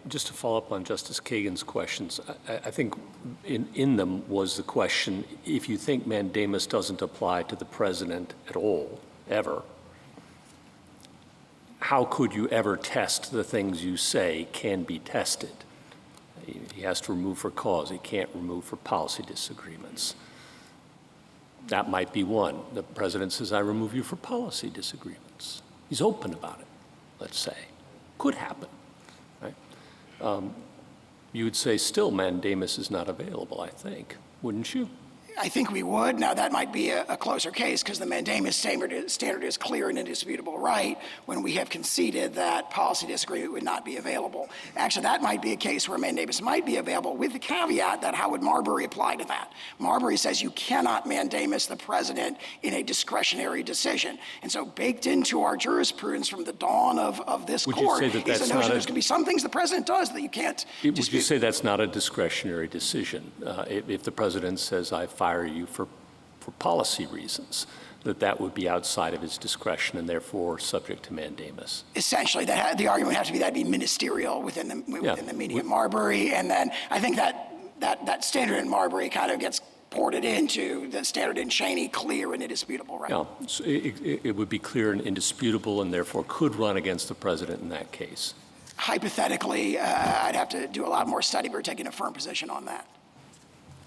Just to follow up on Justice Kagan's questions, I think in them was the question, if you think mandamus doesn't apply to the president at all, ever, how could you ever test the things you say can be tested? He has to remove for cause. He can't remove for policy disagreements. That might be one. The president says, I remove you for policy disagreements. He's open about it, let's say. Could happen, right? You would say still mandamus is not available, I think, wouldn't you? I think we would. Now, that might be a closer case because the mandamus standard is clear and indisputable right when we have conceded that policy disagreement would not be available. Actually, that might be a case where mandamus might be available with the caveat that how would Marbury apply to that? Marbury says you cannot mandamus the president in a discretionary decision. And so baked into our jurisprudence from the dawn of this court is the notion there's going to be some things the president does that you can't dispute. Would you say that's not a discretionary decision? If the president says, I fire you for policy reasons, that would be outside of his discretion and therefore subject to mandamus. Essentially, the argument would have to be that'd be ministerial within the meaning of Marbury, and then I think that standard in Marbury kind of gets ported into the standard in Cheney, clear and indisputable, right? Yeah, so it would be clear and indisputable and therefore could run against the president in that case. Hypothetically, I'd have to do a lot more study. We're taking a firm position on that.